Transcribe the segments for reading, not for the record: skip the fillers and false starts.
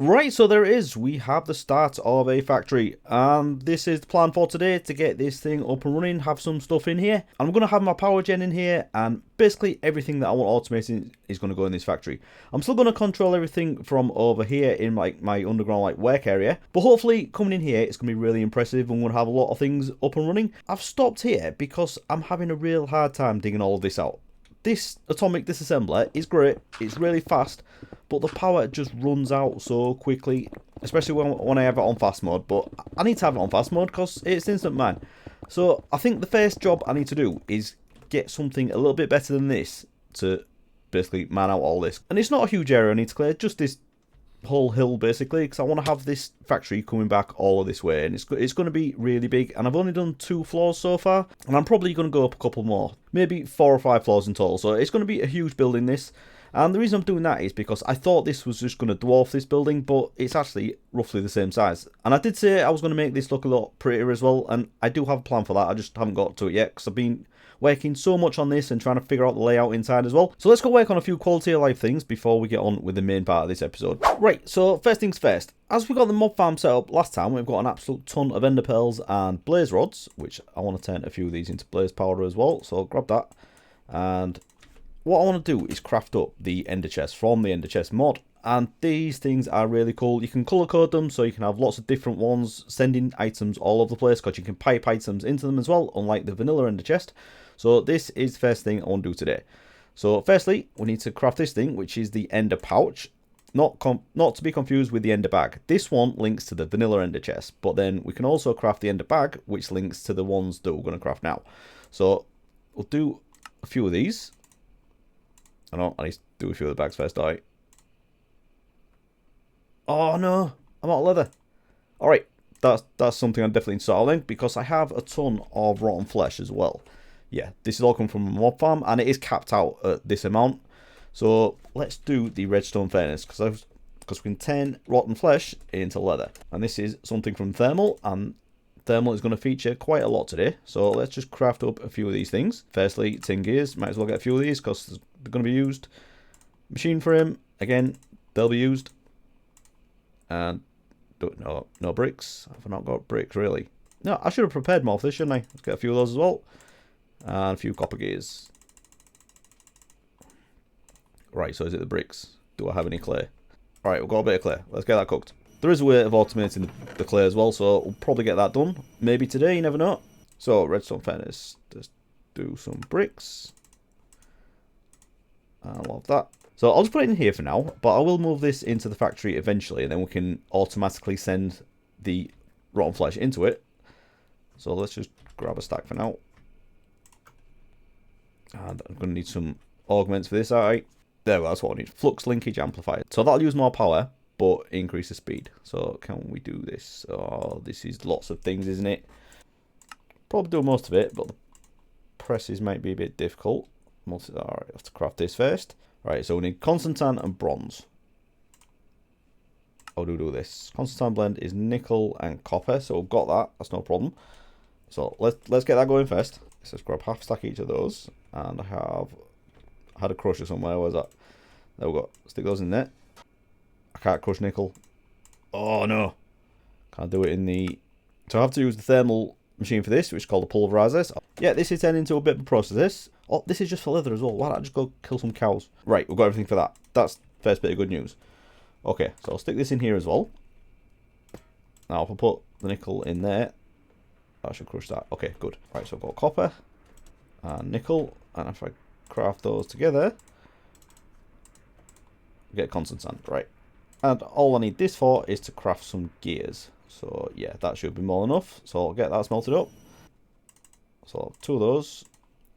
Right, so there it is. We have the start of a factory, and this is the plan for today, to get this thing up and running, have some stuff in here. I'm going to have my power gen in here, and basically everything that I want automating is going to go in this factory. I'm still going to control everything from over here in my underground work area, but hopefully coming in here it's going to be really impressive, and we're going to have a lot of things up and running. I've stopped here because I'm having a real hard time digging all of this out. This atomic disassembler is great, it's really fast, but the power just runs out so quickly, especially when I have it on fast mode. But I need to have it on fast mode because it's instant man. So I think the first job I need to do is get something a little bit better than this to basically man out all this. And it's not a huge area I need to clear, just this whole hill basically, because I want to have this factory coming back all of this way, and it's going to be really big. And I've only done 2 floors so far, and I'm probably going to go up a couple more, maybe 4 or 5 floors in total. So it's going to be a huge building, this. And the reason I'm doing that is because I thought this was just going to dwarf this building, but it's actually roughly the same size. And I did say I was going to make this look a lot prettier as well, and I do have a plan for that. I just haven't got to it yet because I've been working so much on this and trying to figure out the layout inside as well. So let's go work on a few quality of life things before we get on with the main part of this episode. Right, so first things first. As we got the mob farm set up last time, we've got an absolute ton of ender pearls and blaze rods, which I want to turn a few of these into blaze powder as well. So I'll grab that. And what I want to do is craft up the ender chest from the ender chest mod. And these things are really cool. You can color code them, so you can have lots of different ones, sending items all over the place, because you can pipe items into them as well, unlike the vanilla ender chest. So this is the first thing I want to do today. So firstly, we need to craft this thing, which is the ender pouch. Not to be confused with the ender bag. This one links to the vanilla ender chest, but then we can also craft the ender bag, which links to the ones that we're going to craft now. So we'll do a few of these. I need to do a few of the bags first, alright. Oh no, I'm out of leather. Alright, that's something I definitely need to sort out then, because I have a ton of rotten flesh as well. Yeah, this is all come from a mob farm, and it is capped out at this amount. So let's do the redstone furnace, because we can turn rotten flesh into leather. And this is something from thermal, and thermal is going to feature quite a lot today. So let's just craft up a few of these things. Firstly, tin gears. Might as well get a few of these because they're going to be used. Machine frame. Again, they'll be used. And no bricks. I've not got bricks really. No, I should have prepared more for this, shouldn't I? Let's get a few of those as well. And a few copper gears. Right, so is it the bricks? Do I have any clay? Alright, we've got a bit of clay. Let's get that cooked. There is a way of automating the clay as well, so we'll probably get that done. Maybe today, you never know. So, redstone furnace. Just do some bricks. I love that. So, I'll just put it in here for now, but I will move this into the factory eventually, and then we can automatically send the rotten flesh into it. So, let's just grab a stack for now. And I'm going to need some augments for this, alright. There we go, that's what I need. Flux linkage amplifier. So, that'll use more power, but increase the speed. So can we do this? Oh, this is lots of things, isn't it? Probably do most of it, but the presses might be a bit difficult. Alright, I have to craft this first. Right, so we need Constantine and bronze. How do we do this? Constantine blend is nickel and copper, so we've got that. That's no problem. So let's get that going first. Let's just grab half stack each of those, and I had a crusher somewhere. Where's that? There we go. Stick those in there. I can't crush nickel. Oh no. Can't do it in the... So I have to use the thermal machine for this, which is called a pulverizer. Yeah, this is turning into a bit of a process, this. Oh, this is just for leather as well. Why don't I just go kill some cows? Right, we've got everything for that. That's the first bit of good news. Okay, so I'll stick this in here as well. Now if I put the nickel in there, I should crush that. Okay, good. Right, so I've got copper and nickel, and if I craft those together, get Constantine. Right. And all I need this for is to craft some gears. So yeah, that should be more than enough. So I'll get that smelted up. So 2 of those.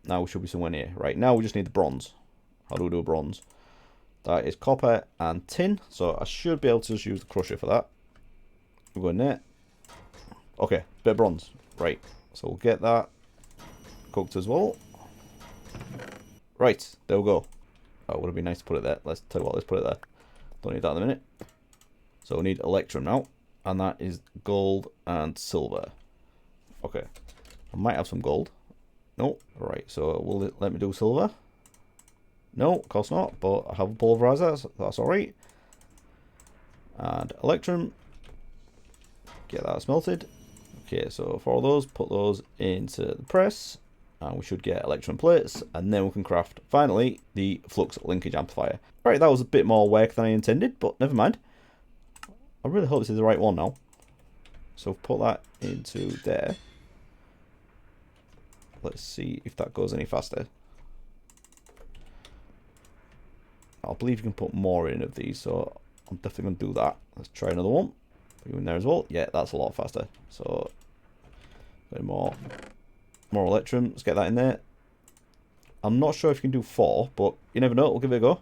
Now we should be somewhere near. Right, now we just need the bronze. How do we do a bronze? That is copper and tin. So I should be able to just use the crusher for that. We'll go in there. Okay, bit of bronze. Right, so we'll get that cooked as well. Right, there we go. Oh, would it be nice to put it there? Let's tell you what, let's put it there. Don't need that in a minute. So we need electrum now, and that is gold and silver. Okay, I might have some gold. No, right, so will it let me do silver? No, of course not, but I have a pulverizer, that's alright. and electrum. Get that smelted. Okay, so for all those, put those into the press, and we should get electrum plates, and then we can craft, finally, the flux linkage amplifier. Right, that was a bit more work than I intended, but never mind. I really hope this is the right one now. So put that into there. Let's see if that goes any faster. I believe you can put more in of these, so I'm definitely going to do that. Let's try another one. Put you in there as well. Yeah, that's a lot faster. So, more electrum. Let's get that in there. I'm not sure if you can do 4, but you never know. We'll give it a go.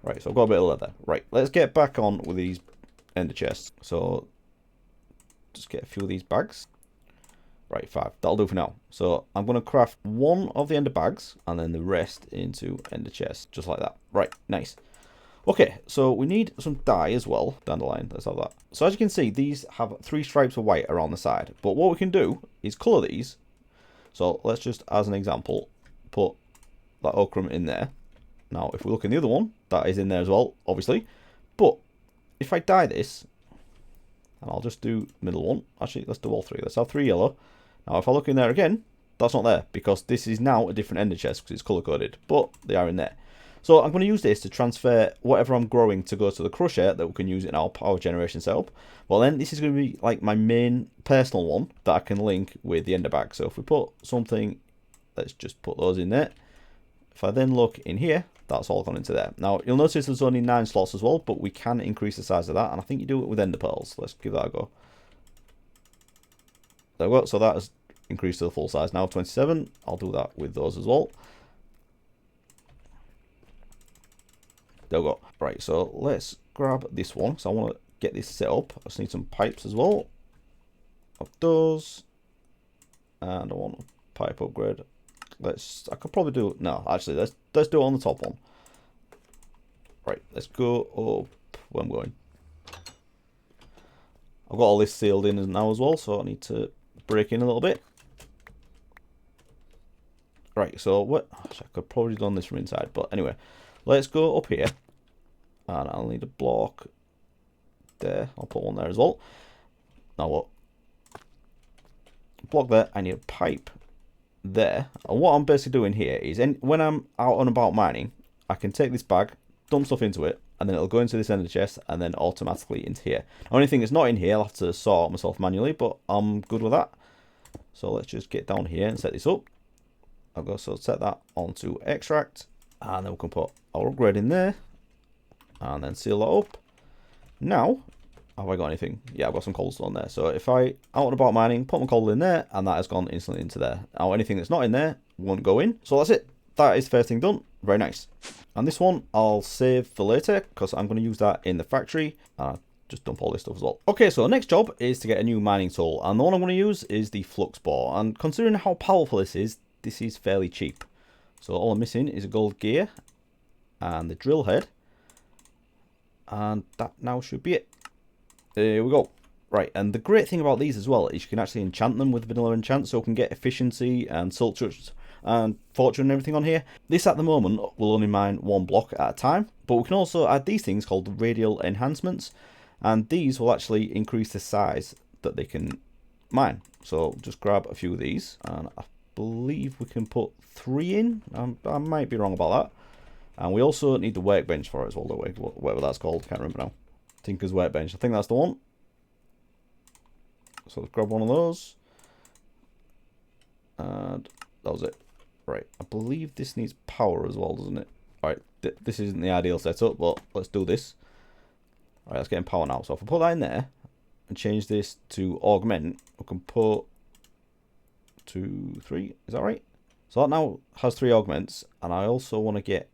Right, so I've got a bit of leather. Right, let's get back on with these ender chests. So, just get a few of these bags. Right, 5. That'll do for now. So I'm going to craft 1 of the ender bags and then the rest into ender chests, just like that. Right, nice. Okay, so we need some dye as well. Dandelion, let's have that. So as you can see, these have 3 stripes of white around the side. But what we can do is colour these. So let's just, as an example, put that ochre in there. Now, if we look in the other one, that is in there as well, obviously. But if I dye this, and I'll just do middle one. Actually, let's do all 3. Let's have 3 yellow. Now, if I look in there again, that's not there because this is now a different ender chest because it's color coded, but they are in there. So I'm going to use this to transfer whatever I'm growing to go to the crusher that we can use in our power generation setup. Well, then this is going to be like my main personal one that I can link with the ender bag. So if we put something, let's just put those in there. If I then look in here, that's all gone into there. Now, you'll notice there's only 9 slots as well, but we can increase the size of that, and I think you do it with ender pearls. Let's give that a go. There we go. So that has increased to the full size now, 27. I'll do that with those as well. There we go. Right, so let's grab this one. So I want to get this set up. I just need some pipes as well. Of those. And I want a pipe upgrade. I could probably do it. No, actually, let's do it on the top one. Right, let's go up where I'm going. I've got all this sealed in now as well, so I need to break in a little bit. Right, so what? I could probably have done this from inside, but anyway, let's go up here, and I'll need a block there. I'll put one there as well. Now what? Block there. I need a pipe there. And what I'm basically doing here is, when I'm out and about mining, I can take this bag, dump stuff into it, and then it'll go into this ender chest, and then automatically into here. The only thing that's not in here, I'll have to sort out myself manually, but I'm good with that. So let's just get down here and set this up. I'll go so set that onto extract, and then we can put our upgrade in there, and then seal that up. Now, have I got anything? Yeah, I've got some cobblestone there. So if I out and about mining, put my coal in there, and that has gone instantly into there. Now anything that's not in there won't go in. So that's it. That is the first thing done. Very nice. And this one I'll save for later because I'm going to use that in the factory. Just dump all this stuff as well. Okay, so the next job is to get a new mining tool, and the one I'm going to use is the flux bore. And considering how powerful this is fairly cheap. So all I'm missing is a gold gear and the drill head, and that now should be it. There we go. Right, and the great thing about these as well is you can actually enchant them with vanilla enchant, so we can get efficiency and soul touch and fortune and everything on here. This at the moment will only mine 1 block at a time, but we can also add these things called radial enhancements, and these will actually increase the size that they can mine. So just grab a few of these, and I believe we can put 3 in. I might be wrong about that. And we also need the workbench for it as well, don't we? Whatever that's called, can't remember now. Tinker's workbench, I think that's the one. So let's grab one of those, and that was it. Right, I believe this needs power as well, doesn't it? Alright, this isn't the ideal setup, but let's do this. Alright, let's get in power now. So if I put that in there and change this to augment, we can put 2, 3, is that right? So that now has 3 augments, and I also want to get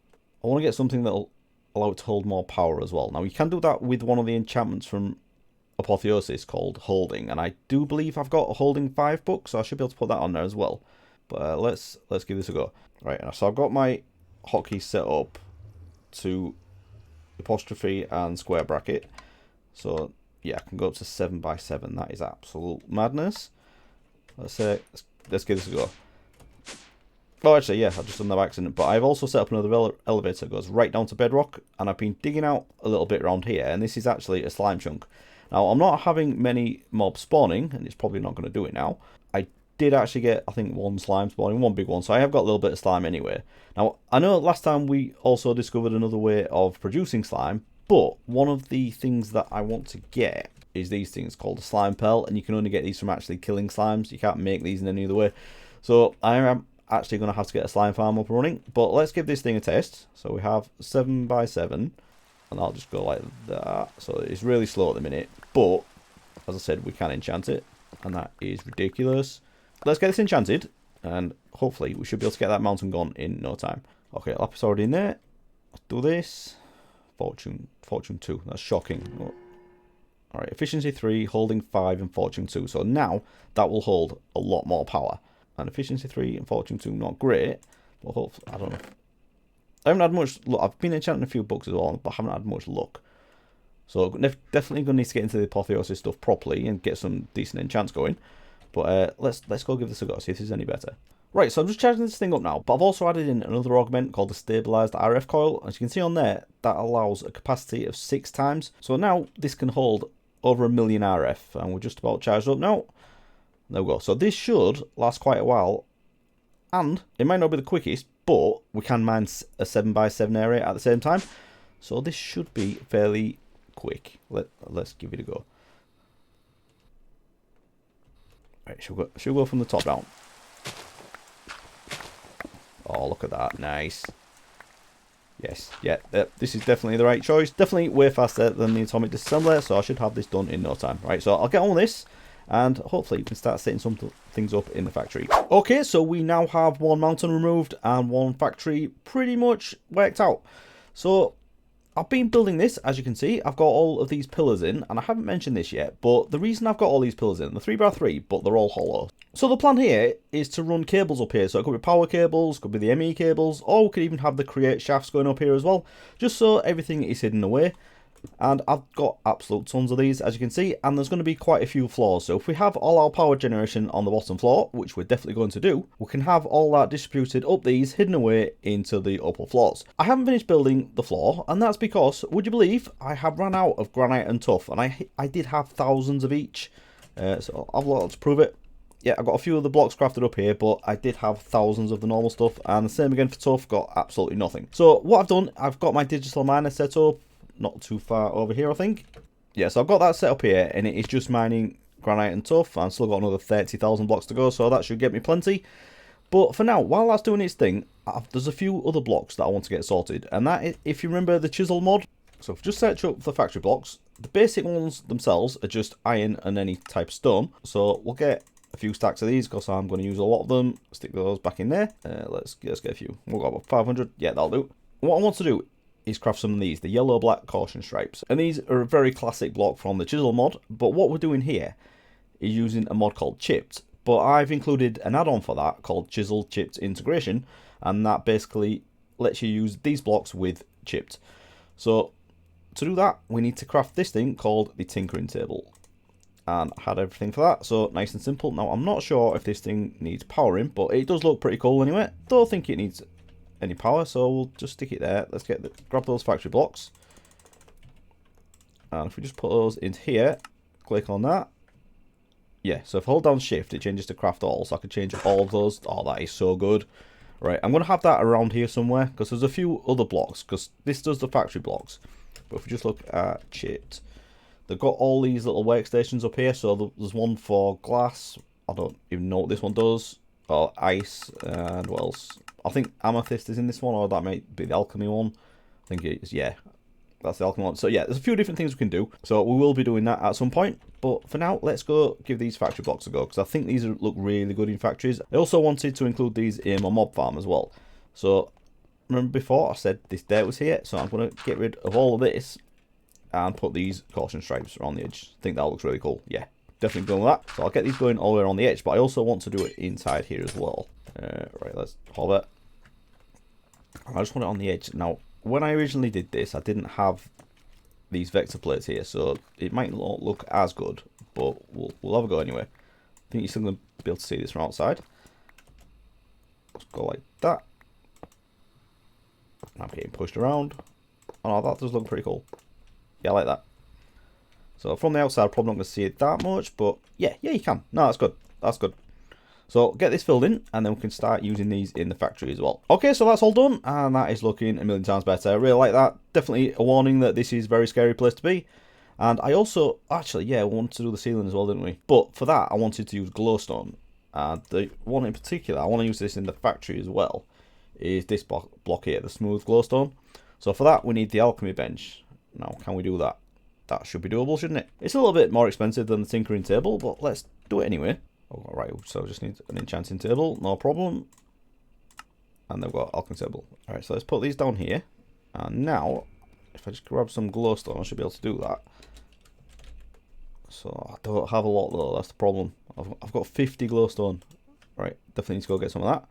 something that'll allow it to hold more power as well. Now you can do that with one of the enchantments from Apotheosis called Holding, and I do believe I've got a Holding 5 book, so I should be able to put that on there as well. But let's give this a go. Right, so I've got my hotkeys set up to apostrophe and square bracket. So yeah, I can go up to 7 by 7. That is absolute madness. Let's give this a go. Oh, actually, yeah, I've just done that by accident. But I've also set up another elevator that goes right down to bedrock. And I've been digging out a little bit around here. And this is actually a slime chunk. Now, I'm not having many mobs spawning. And it's probably not going to do it now. I did actually get, I think, one slime spawning. One big one. So I have got a little bit of slime anyway. Now, I know last time we also discovered another way of producing slime. But one of the things that I want to get is these things called a slime pearl. And you can only get these from actually killing slimes. You can't make these in any other way. So I am actually going to have to get a slime farm up and running, but let's give this thing a test. So we have 7 by 7, and I'll just go like that. So it's really slow at the minute, but as I said, we can enchant it, and that is ridiculous. Let's get this enchanted, and hopefully we should be able to get that mountain gone in no time. Okay, lapis already in there. Let's do this. Fortune 2. That's shocking. Oh. All right, efficiency 3, holding 5, and fortune 2. So now that will hold a lot more power. And efficiency 3 and fortune 2, not great. But hopefully, I don't know. I haven't had much luck. I've been enchanting a few books as well, but I haven't had much luck. So definitely going to need to get into the apotheosis stuff properly and get some decent enchants going. But let's go give this a go, see if this is any better. Right, so I'm just charging this thing up now. But I've also added in another augment called the stabilized RF coil. As you can see on there, that allows a capacity of 6 times. So now this can hold over 1 million RF. And we're just about charged up now. There we go. So this should last quite a while, and it might not be the quickest, but we can mine a 7 by 7 area at the same time. So this should be fairly quick. Let's give it a go. Right, should we go from the top down? Oh, look at that. Nice. Yes, yeah, this is definitely the right choice. Definitely way faster than the atomic disassembler, so I should have this done in no time. Right, so I'll get on with this. And hopefully we can start setting some things up in the factory. Okay, so we now have one mountain removed and one factory pretty much worked out. So I've been building this, as you can see. I've got all of these pillars in, and I haven't mentioned this yet, but the reason I've got all these pillars in, they're 3 by 3, but they're all hollow. So the plan here is to run cables up here. So it could be power cables, could be the ME cables, or we could even have the create shafts going up here as well, just so everything is hidden away. And I've got absolute tons of these, as you can see, and there's going to be quite a few floors. So if we have all our power generation on the bottom floor, which we're definitely going to do, we can have all that distributed up these, hidden away into the upper floors. I haven't finished building the floor, and that's because, would you believe, I have run out of granite and tuff, and I did have thousands of each, so I've got to prove it. Yeah, I've got a few of the blocks crafted up here, but I did have thousands of the normal stuff, and the same again for tuff, got absolutely nothing. So what I've done, I've got my digital miner set up, not too far over here, I think. Yeah, so I've got that set up here, and it is just mining granite and tuff. I've still got another 30,000 blocks to go, so that should get me plenty. But for now, while that's doing its thing, there's a few other blocks that I want to get sorted. And that is, if you remember the chisel mod, so if you just search up the factory blocks, the basic ones themselves are just iron and any type of stone. So we'll get a few stacks of these, because I'm going to use a lot of them. Stick those back in there. Let's get a few. We've got about 500. Yeah, that'll do. What I want to do is craft some of these, the yellow black caution stripes, and these are a very classic block from the chisel mod. But what we're doing here is using a mod called chipped, but I've included an add-on for that called chisel chipped integration, and that basically lets you use these blocks with chipped. So to do that, we need to craft this thing called the tinkering table, and I had everything for that, so nice and simple. Now I'm not sure if this thing needs powering, but it does look pretty cool anyway. Don't think it needs any power, so we'll just stick it there. Let's grab those factory blocks, and if we just put those into here, click on that. Yeah, so if I hold down shift, it changes to craft all, so I can change all of those. Oh, that is so good. Right, I'm going to have that around here somewhere, because there's a few other blocks, because this does the factory blocks. But if we just look at chipped, they've got all these little workstations up here. So there's one for glass, I don't even know what this one does, or ice, and what else? I think amethyst is in this one, or that might be the alchemy one. I think it is, yeah. That's the alchemy one. So yeah, there's a few different things we can do. So we will be doing that at some point. But for now, let's go give these factory blocks a go, because I think these look really good in factories. I also wanted to include these in my mob farm as well. So remember before I said this dirt was here, so I'm going to get rid of all of this and put these caution stripes around the edge. I think that looks really cool. Yeah, definitely going with that. So I'll get these going all the way around the edge, but I also want to do it inside here as well. Right, let's hold it. I just want it on the edge. Now, when I originally did this, I didn't have these vector plates here, so it might not look as good, but we'll have a go anyway. I think you're still going to be able to see this from outside. Let's go like that. I'm getting pushed around. Oh, that does look pretty cool. Yeah, I like that. So from the outside, probably not going to see it that much, but yeah, you can. No, that's good. That's good. So get this filled in, and then we can start using these in the factory as well. Okay, so that's all done, and that is looking a million times better. I really like that. Definitely a warning that this is a very scary place to be. And I also, actually, yeah, we wanted to do the ceiling as well, didn't we? But for that, I wanted to use glowstone. And the one in particular, I want to use this in the factory as well, is this block here, the smooth glowstone. So for that, we need the alchemy bench. Now, can we do that? That should be doable, shouldn't it? It's a little bit more expensive than the tinkering table, but let's do it anyway. Oh, alright, so I just need an enchanting table, no problem. And they've got alchemy table. Alright, so let's put these down here. And now, if I just grab some glowstone, I should be able to do that. So I don't have a lot though, that's the problem. I've got 50 glowstone. Right, definitely need to go get some of that.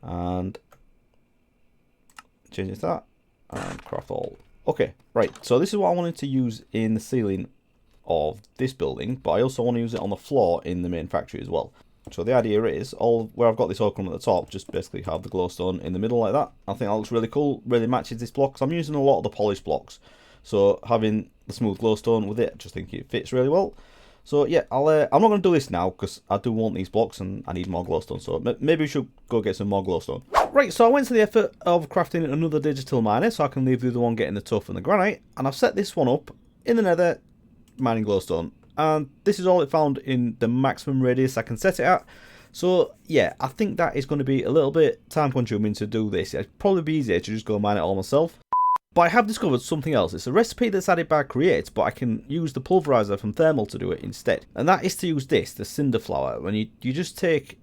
And change it to that. And craft all. Okay, right, so this is what I wanted to use in the ceiling of this building, but I also want to use it on the floor in the main factory as well. So the idea is, where I've got this oakum at the top, just basically have the glowstone in the middle like that. I think that looks really cool, really matches this block, because I'm using a lot of the polished blocks. So having the smooth glowstone with it, I just think it fits really well. So yeah, I'm not going to do this now, because I do want these blocks and I need more glowstone, so maybe we should go get some more glowstone. Right, so I went to the effort of crafting another digital miner, so I can leave the other one getting the tuff and the granite, and I've set this one up in the nether, mining glowstone, and this is all it found in the maximum radius I can set it at. So yeah, I think that is going to be a little bit time consuming to do this. It'd probably be easier to just go mine it all myself. But I have discovered something else. It's a recipe that's added by Create, but I can use the pulverizer from Thermal to do it instead. And that is to use this, the cinder flour. When you just take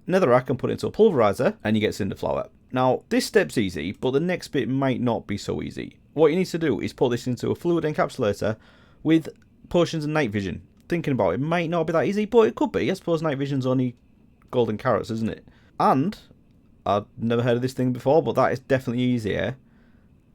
netherrack and put it into a pulverizer, and you get cinder flour. Now, this step's easy, but the next bit might not be so easy. What you need to do is put this into a fluid encapsulator with potions and night vision. Thinking about it, might not be that easy, but it could be. I suppose night vision's only golden carrots, isn't it? And I've never heard of this thing before, but that is definitely easier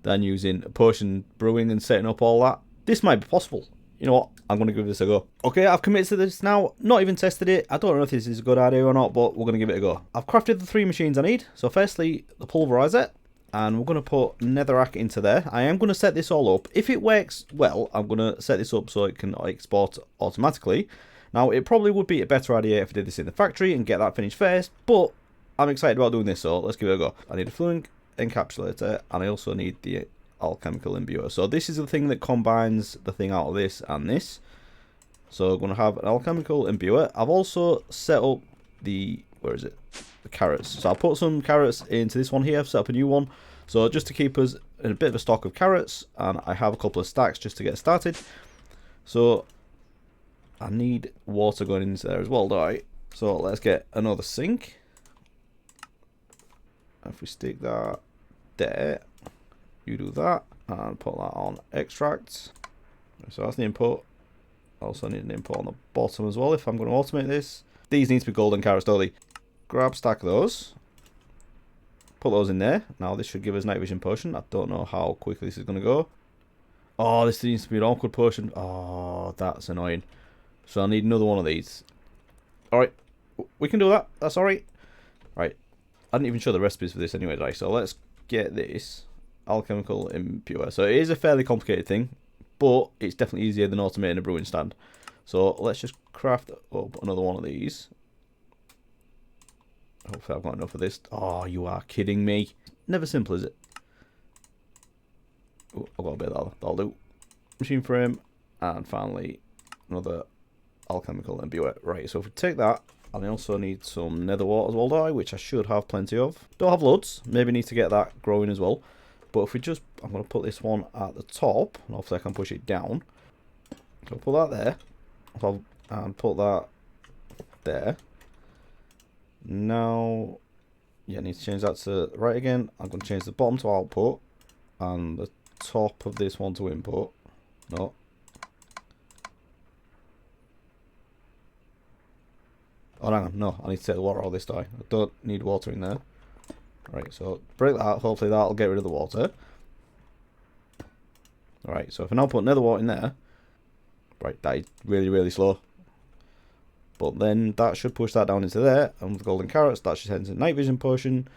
than using potion brewing and setting up all that. This might be possible. You know what? I'm going to give this a go. Okay, I've committed to this now. Not even tested it. I don't know if this is a good idea or not, but we're going to give it a go. I've crafted the 3 machines I need. So firstly, the pulverizer. And we're going to put netherrack into there. I am going to set this all up. If it works well, I'm going to set this up so it can export automatically. Now, it probably would be a better idea if I did this in the factory and get that finished first. But I'm excited about doing this, so let's give it a go. I need a fluid encapsulator, and I also need the alchemical imbuer. So this is the thing that combines the thing out of this and this. So I'm going to have an alchemical imbuer. I've also set up the, where is it? The carrots. So I'll put some carrots into this one here. I've set up a new one. So just to keep us in a bit of a stock of carrots, and I have a couple of stacks just to get started. So I need water going into there as well, don't I? So let's get another sink. If we stick that there, you do that, and put that on extracts. So that's the input. I also need an input on the bottom as well if I'm going to automate this. These need to be golden carrots, don't they? Grab, stack those. Put those in there. Now this should give us night vision potion. I don't know how quickly this is going to go. Oh, this needs to be an awkward potion. Oh, that's annoying. So I need another one of these. Alright, we can do that. That's alright. Right. I didn't even show the recipes for this anyway, right? So let's get this alchemical impure. So it is a fairly complicated thing, but it's definitely easier than automating a brewing stand. So let's just craft up another one of these. Hopefully I've got enough of this. Oh, you are kidding me. Never simple, is it? Oh, I've got a bit of that. That'll do. Machine frame. And finally, another alchemical imbuer. Right, so if we take that, and I also need some nether wart as well, do I? Which I should have plenty of. Don't have loads. Maybe need to get that growing as well. But if we just, I'm going to put this one at the top. And hopefully I can push it down. So put that there. And put that there. Now, yeah, I need to change that to right again. I'm going to change the bottom to output. And the top of this one to input. No. Oh, hang on. No, I need to take the water out of this die. I don't need water in there. Right, so break that out. Hopefully that'll get rid of the water. Alright, so if I now put nether wart in there. Right, that is really, really slow. But then that should push that down into there, and with golden carrots, that should head into night vision potion.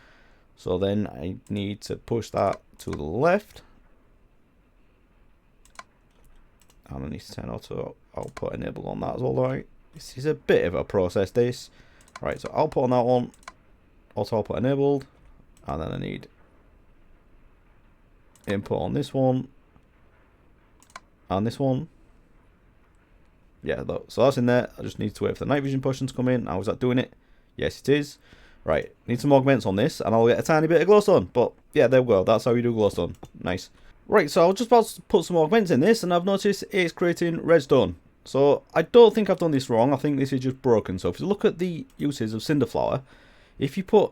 So then I need to push that to the left. And I need to turn auto output enabled on that as well, right? This is a bit of a process, this. Right, so output on that one, auto output enabled, and then I need input on this one, and this one. Yeah, so that's in there. I just need to wait for the night vision potion to come in. How is that doing it? Yes, it is. Right, need some augments on this, and I'll get a tiny bit of glowstone. But yeah, there we go. That's how you do glowstone. Nice. Right, so I was just about to put some augments in this, and I've noticed it's creating redstone. So I don't think I've done this wrong. I think this is just broken. So if you look at the uses of cinderflower, if you put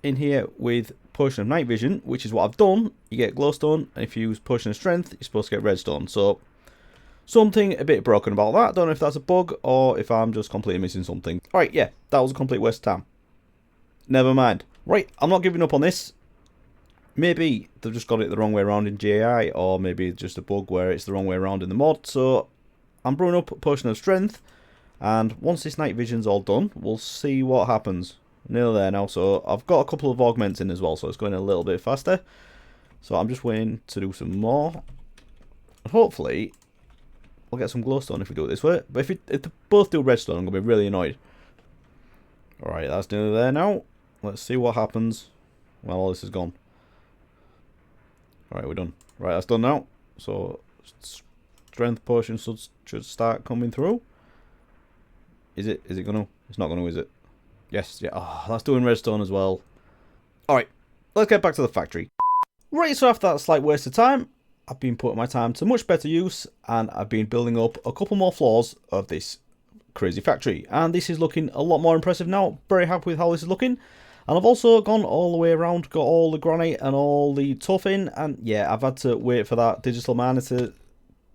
in here with potion of night vision, which is what I've done, you get glowstone. And if you use potion of strength, you're supposed to get redstone. So something a bit broken about that. Don't know if that's a bug or if I'm just completely missing something. Alright, yeah, that was a complete waste of time. Never mind. Right, I'm not giving up on this. Maybe they've just got it the wrong way around in GAI, or maybe it's just a bug where it's the wrong way around in the mod. So I'm brewing up a potion of strength, and once this night vision's all done, we'll see what happens. Nearly there now, so I've got a couple of augments in as well, so it's going a little bit faster. So I'm just waiting to do some more. Hopefully we'll get some glowstone if we do it this way. But if they both do redstone, I'm going to be really annoyed. Alright, that's nearly there now. Let's see what happens when all this is gone. Alright, we're done. Right, that's done now. So, strength potion should start coming through. Is it going to? It's not going to, is it? Yes, yeah. Oh, that's doing redstone as well. Alright, let's get back to the factory. Right, so after that slight waste of time, I've been putting my time to much better use, and I've been building up a couple more floors of this crazy factory. And this is looking a lot more impressive now. Very happy with how this is looking. And I've also gone all the way around, got all the granite and all the tuff in, and yeah, I've had to wait for that digital miner to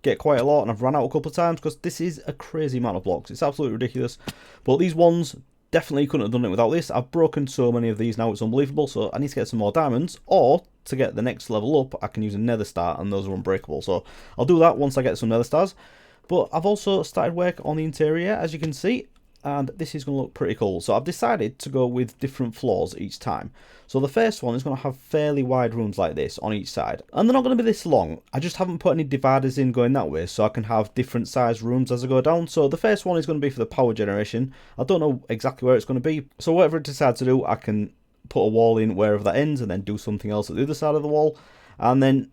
get quite a lot, and I've run out a couple of times because this is a crazy amount of blocks. It's absolutely ridiculous. But these ones definitely couldn't have done it without this. I've broken so many of these now, it's unbelievable. So I need to get some more diamonds, or to get the next level up, I can use a nether star, and those are unbreakable. So I'll do that once I get some nether stars. But I've also started work on the interior, as you can see, and this is going to look pretty cool. So I've decided to go with different floors each time. So the first one is going to have fairly wide rooms like this on each side, and they're not going to be this long. I just haven't put any dividers in going that way, so I can have different size rooms as I go down. So the first one is going to be for the power generation. I don't know exactly where it's going to be, so whatever I decide to do, I can put a wall in wherever that ends and then do something else at the other side of the wall. And then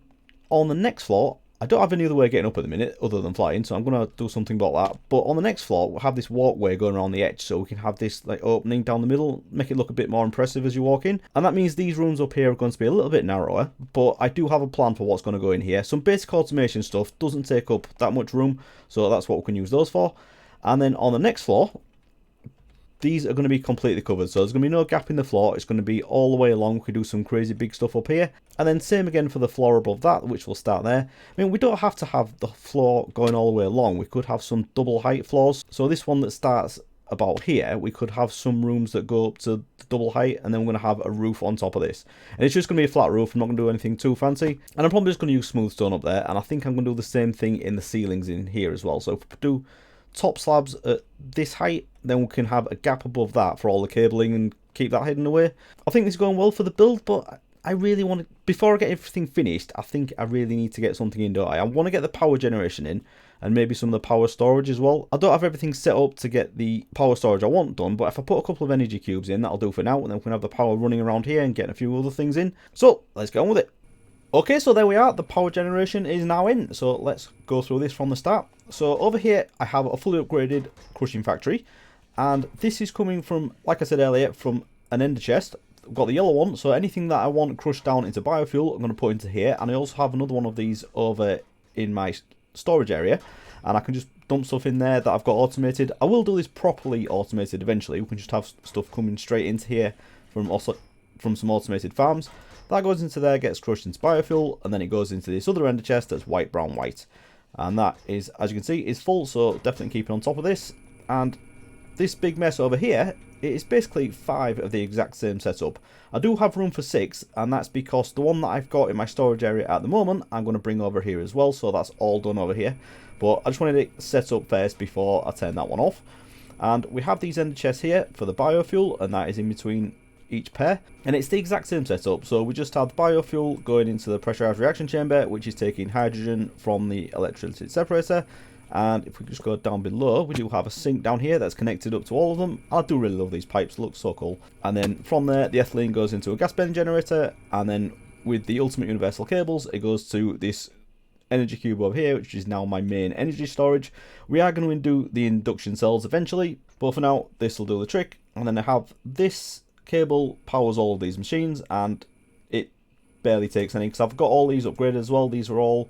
on the next floor, I don't have any other way of getting up at the minute other than flying, so I'm going to do something about that. But on the next floor, we'll have this walkway going around the edge, so we can have this like opening down the middle, make it look a bit more impressive as you walk in. And that means these rooms up here are going to be a little bit narrower, but I do have a plan for what's going to go in here. Some basic automation stuff doesn't take up that much room, so that's what we can use those for. And then on the next floor, these are going to be completely covered, so there's going to be no gap in the floor. It's going to be all the way along. We could do some crazy big stuff up here, and then same again for the floor above that, which will start there. I mean, we don't have to have the floor going all the way along. We could have some double height floors. So this one that starts about here, we could have some rooms that go up to the double height, and then we're going to have a roof on top of this, and it's just going to be a flat roof. I'm not going to do anything too fancy, and I'm probably just going to use smooth stone up there, and I think I'm going to do the same thing in the ceilings in here as well. So if we do top slabs at this height, then we can have a gap above that for all the cabling and keep that hidden away. I think this is going well for the build, but I really want to, before I get everything finished, I think I really need to get something in, don't I? I want to get the power generation in, and maybe some of the power storage as well. I don't have everything set up to get the power storage I want done, but if I put a couple of energy cubes in, that'll do for now, and then we can have the power running around here and getting a few other things in. So let's get on with it. Okay, so there we are. The power generation is now in. So let's go through this from the start. So over here, I have a fully upgraded crushing factory. And this is coming from, like I said earlier, from an ender chest. I've got the yellow one. So anything that I want crushed down into biofuel, I'm going to put into here. And I also have another one of these over in my storage area. And I can just dump stuff in there that I've got automated. I will do this properly automated eventually. We can just have stuff coming straight into here from some automated farms. That goes into there, gets crushed into biofuel, and then it goes into this other ender chest that's white, brown, white. And that is, as you can see, is full, so definitely keeping on top of this. And this big mess over here, it is basically 5 of the exact same setup. I do have room for 6, and that's because the one that I've got in my storage area at the moment, I'm going to bring over here as well, so that's all done over here. But I just wanted it set up first before I turn that one off. And we have these ender chests here for the biofuel, and that is in between each pair. And it's the exact same setup. So we just have the biofuel going into the pressurized reaction chamber, which is taking hydrogen from the electrolytic separator. And if we just go down below, we do have a sink down here that's connected up to all of them. I do really love these pipes, look so cool. And then from there, the ethylene goes into a gas burning generator, and then with the ultimate universal cables, it goes to this energy cube over here, which is now my main energy storage. We are going to do the induction cells eventually, but for now, this will do the trick. And then I have this cable powers all of these machines, and it barely takes any because I've got all these upgraded as well. These are all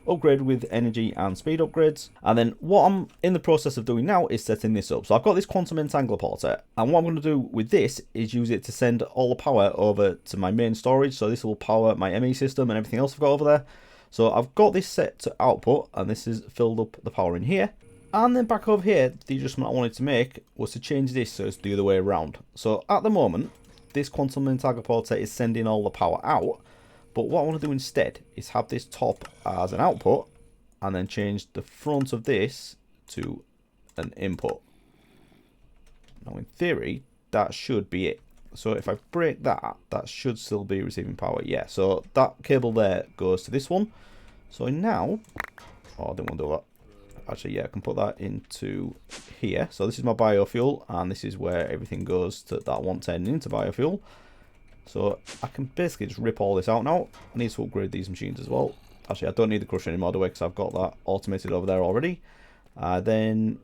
upgraded with energy and speed upgrades. And then what I'm in the process of doing now is setting this up. So I've got this quantum entangler porter, and what I'm going to do with this is use it to send all the power over to my main storage. So this will power my ME system and everything else I've got over there. So I've got this set to output, and this is filled up the power in here. And then back over here, the adjustment I wanted to make was to change this so it's the other way around. So at the moment, this quantum entangler porter is sending all the power out. But what I want to do instead is have this top as an output, and then change the front of this to an input. Now in theory, that should be it. So if I break that, that should still be receiving power. Yeah, so that cable there goes to this one. So now, oh, I didn't want to do that. Actually, yeah, I can put that into here. So this is my biofuel, and this is where everything goes to that 110 into biofuel. So I can basically just rip all this out now. I need to upgrade these machines as well. Actually, I don't need the crusher anymore, do I? Because I've got that automated over there already. Then,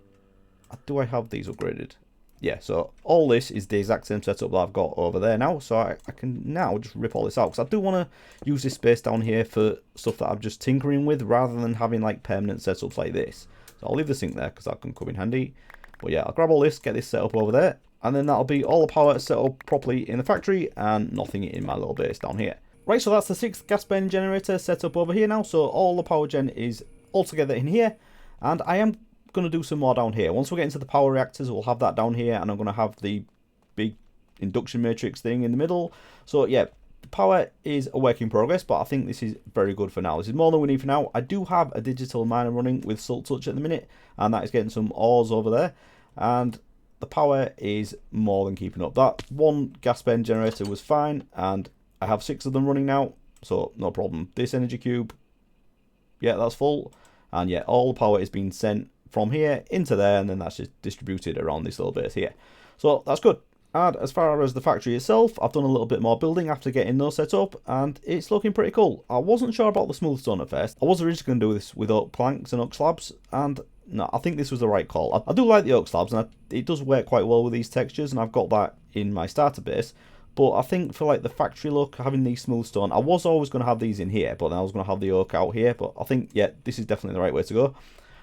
do I have these upgraded? Yeah, so all this is the exact same setup that I've got over there now. So I can now just rip all this out. Because I do want to use this space down here for stuff that I'm just tinkering with, rather than having like permanent setups like this. So I'll leave the sink there because that can come in handy. But yeah, I'll grab all this, get this set up over there. And then that'll be all the power set up properly in the factory and nothing in my little base down here. Right, so that's the 6th gas burning generator set up over here now. So all the power gen is all together in here. And I am going to do some more down here. Once we get into the power reactors, we'll have that down here. And I'm going to have the big induction matrix thing in the middle. So yeah, the power is a work in progress, but I think this is very good for now. This is more than we need for now. I do have a digital miner running with Salt Touch at the minute. And that is getting some ores over there. And the power is more than keeping up. That one gas burn generator was fine, and I have 6 of them running now, so no problem. This energy cube, yeah, that's full, and yeah, all the power is being sent from here into there, and then that's just distributed around this little bit here. So that's good. And as far as the factory itself, I've done a little bit more building after getting those set up, and it's looking pretty cool. I wasn't sure about the smooth stone at first. I was originally going to do this with oak planks and oak slabs, and no, I think this was the right call. I do like the oak slabs, and it does work quite well with these textures, and I've got that in my starter base. But I think for like the factory look, having these smooth stone, I was always going to have these in here, but then I was going to have the oak out here. But I think, yeah, this is definitely the right way to go.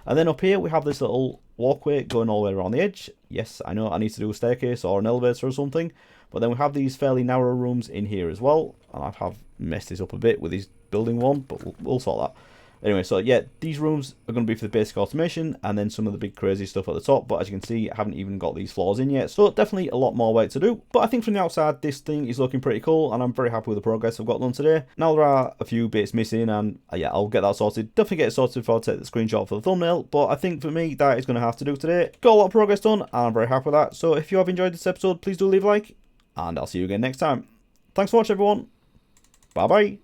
And then up here, we have this little walkway going all the way around the edge. Yes, I know I need to do a staircase or an elevator or something. But then we have these fairly narrow rooms in here as well. And I have messed this up a bit with these building one, but we'll sort that. Anyway, so yeah, these rooms are going to be for the basic automation and then some of the big crazy stuff at the top. But as you can see, I haven't even got these floors in yet. So definitely a lot more work to do. But I think from the outside, this thing is looking pretty cool. And I'm very happy with the progress I've got done today. Now there are a few bits missing, and yeah, I'll get that sorted. Definitely get it sorted before I take the screenshot for the thumbnail. But I think for me, that is going to have to do today. Got a lot of progress done, and I'm very happy with that. So if you have enjoyed this episode, please do leave a like. And I'll see you again next time. Thanks for watching, everyone. Bye-bye.